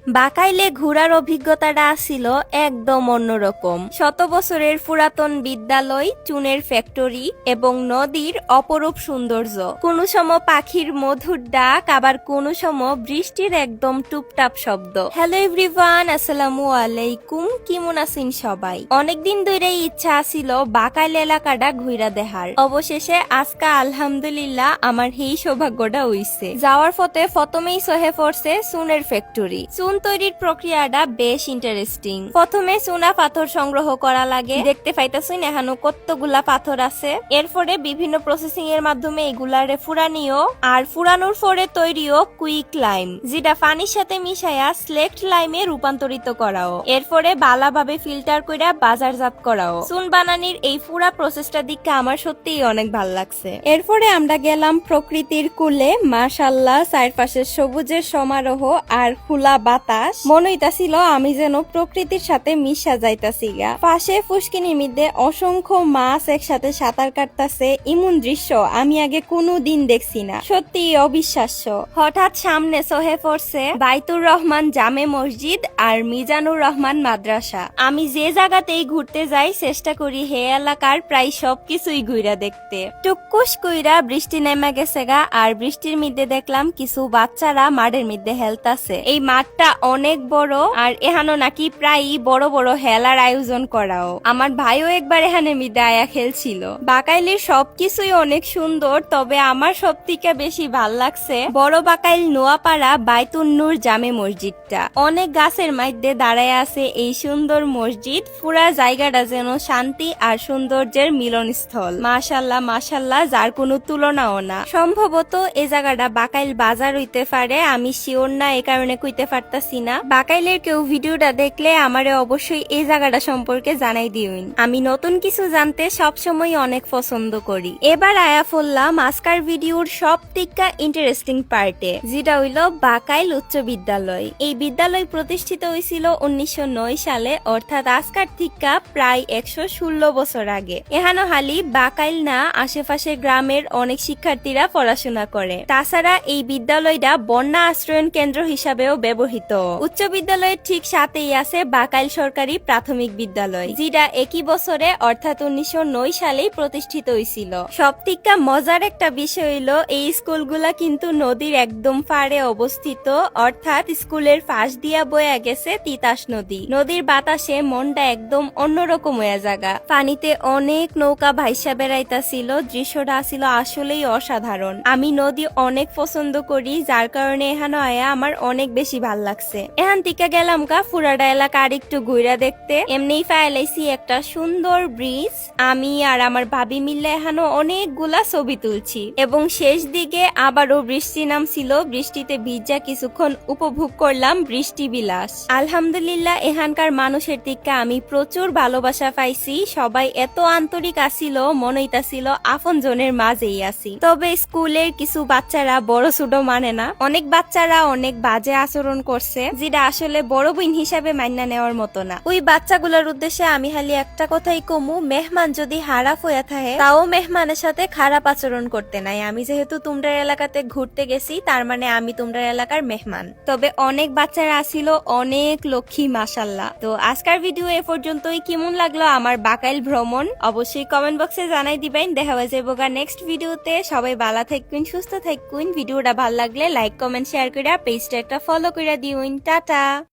বাকাইলে ঘোরার অভিজ্ঞতাটা ছিল একদম অন্যরকম। শত বছরের পুরাতন বিদ্যালয়, চুনের ফ্যাক্টরি এবং নদীর অপরূপ সৌন্দর্য। কোনো সময় পাখির মধুর ডাক, আবার কোনো সময় বৃষ্টির একদম টুপটাপ শব্দ। হ্যালো এভরিওয়ান, আসসালামু আলাইকুম। কেমন আছেন সবাই? অনেকদিন ধরেই ইচ্ছা ছিল বাকাইল এলাকাটা ঘুরা দেখার। অবশেষে আজকা আলহামদুলিল্লাহ আমার এই সৌভাগ্যটা হইছে। যাওয়ার পথে প্রথমেই সহে পড়ছে চুনের ফ্যাক্টরি। চুন তৈরির প্রক্রিয়াটা বেশ ইন্টারেস্টিং। প্রথমে চুনা পাথর সংগ্রহ করা লাগে। দেখতে পাইতাছেন এখানে কতগুলা পাথর আছে। এরপরে বিভিন্ন প্রসেসিং এর মাধ্যমে এগুলারে ফুরানিও, আর ফুরানোর পরে তৈরিও কুইক লাইম, যেটা পানির সাথে মিশাইয়া স্লেক্ট লাইমে রূপান্তরিত করাও। এরপরে ভালোভাবে ফিল্টার কইরা বাজারজাত করাও। চুন বানানির এই পুরা প্রসেসটা দিকে আমার সত্যিই অনেক ভাল লাগছে। এরপরে আমরা গেলাম প্রকৃতির কুলে। মাশাআল্লাহ, চারপাশে সবুজের সমারোহ আর খোলা বাতাস। মনে হইতাছিল আমি যেন প্রকৃতির সাথে মিশা যাইতাছি গা। পাশে ফুসকিনির মধ্যে অসংখ্য মাছ একসাথে সাঁতার কাটতাছে। এমন দৃশ্য আমি আগে কোনোদিন দেখছি না, সত্যি অবিশ্বাস্য। হঠাৎ সামনে চোখে পড়ছে বাইতুর রহমান জামে মসজিদ আর মিজানুর রহমান মাদ্রাসা। আমি যে জায়গাতেই ঘুরতে যাই চেষ্টা করি হে এলাকার প্রায় সবকিছুই ঘুরা দেখতে। টুকুস কইরা বৃষ্টি নেমে গেছে গা, আর বৃষ্টির মধ্যে দেখলাম কিছু বাচ্চারা মাঠের মধ্যে হেলতাছে। এই মাঠটা অনেক বড়, আর এখানে নাকি প্রায়ই বড় বড় হেলার আয়োজন করাও। আমার ভাইও একবার এখানে মধ্যে আয়া খেলছিল। বাকাইলের সবকিছুই অনেক সুন্দর, তবে আমার সব থেকে বেশি ভাল লাগছে বড় বাকাইল নোয়াপাড়া বাইতুন নূর জামে মসজিদটা। অনেক গাছের মধ্যে দাঁড়ায় আছে এই সুন্দর মসজিদ। পুরা জায়গাটা যেন শান্তি আর সৌন্দর্যের মিলনস্থল। মাশাল্লাহ মাশাল্লাহ, যার কোনো তুলনাও না। সম্ভবত এই জায়গাটা বাকাইল বাজার হইতে পারে, আমি শিওর না, এই কারণে কইতে পারতাছি না। বাকাইলের কেউ ভিডিওটা দেখলে আমারে অবশ্যই এই জায়গাটা সম্পর্কে জানাই দিউন। আমি নতুন কিছু জানতে সবসময় অনেক পছন্দ করি। এবার আয়া ফেললাম আজকার ভিডিওর সব থেকে ইন্টারেস্টিং পার্টে, যেটা হইল বাকাইল উচ্চ বিদ্যালয়। এই বিদ্যালয় প্রতিষ্ঠিত হয়েছিল 1909 সালে, অর্থাৎ আজকার থেকে প্রায় 116 বছর আগে। এহানো হালি বাকাইল না, আশেপাশে গ্রামের অনেক শিক্ষার্থীরা পড়াশোনা করে। তাছাড়া এই বিদ্যালয়টা বন্যা আশ্রয়ন কেন্দ্র হিসাবেও ব্যবহৃত। উচ্চ বিদ্যালয়ের ঠিক সাথেই আছে বাকাইল সরকারি প্রাথমিক বিদ্যালয়, যেটা একই বছরে অর্থাৎ 1909 সালেই প্রতিষ্ঠিত হয়েছিল। সব থেকে মজার একটা বিষয় হইল এই স্কুলগুলা কিন্তু নদীর একদম পাড়ে অবস্থিত, অর্থাৎ স্কুলের পাশ দিয়া বয়ে গেছে তিতাস নদী। নদীর বাতাসে মনটা একদম অন্যরকম হয়ে জায়গা। পানিতে অনেক নৌকা ভাইসা বেড়াইতাছিল। দৃশ্যটা ছিল আসলেই অসাধারণ। আমি নদী অনেক পছন্দ করি, যার কারণে এখানে আয়া আমার অনেক বেশি ভাল লাগছে। এখান থেকে গেলাম কা ফুরাডা এলাকা আর একটু ঘুরা দেখতে। এমনি ফাইলাইছি একটা সুন্দর ব্রিজ। আমি আর আমার ভাবি মিলে এখানে অনেকগুলা ছবি তুলছি, এবং শেষ দিকে আবারও বৃষ্টি নামছিল। বৃষ্টিতে ভিজা কিছুক্ষণ উপভোগ করলাম বৃষ্টি বিলাস। আলহামদুলিল্লাহ, এখানকার মানুষের দিকে আমি প্রচুর ভালোবাসা পাইছি। সবাই এত আন্তরিক আসিল, মনে হইতাছিল আপন জনের মাঝেই আছি। তবে স্কুলের কিছু বাচ্চারা বড় ছোট মানে না। অনেক বাচ্চারা অনেক বাজে আচরণ করছে, যেটা আসলে বড় বোন হিসাবে মান্য নেওয়ার মতো না। ওই বাচ্চাগুলোর উদ্দেশ্যে আমি খালি একটা কথাই কমু, মেহমান যদি খারাপ হয়ে থাকে তাও মেহমানের সাথে খারাপ আচরণ করতে নাই। আমি যেহেতু তোমরা এলাকাতে ঘুরতে গেছি, তার মানে আমি তোমরা এলাকার মেহমান। তবে অনেক বাচ্চারা আসিল, অনেক লক্ষ্মী, মাশাল্লাহ। তো আজকের ভিডিও এ পর্যন্তই। কেমন লাগলো আমার বাকাইল ভ্রমণ অবশ্যই কমেন্ট বক্সে জানাই দিবেন। দেখা হয়ে যাবো নেক্সট ভিডিওতে। সবাই ভালো থাকুন, সুস্থ থাকুন। ভিডিওটা ভালো লাগলে লাইক কমেন্ট শেয়ার করে পেজটা একটা ফলো করে দিউন। টাটা।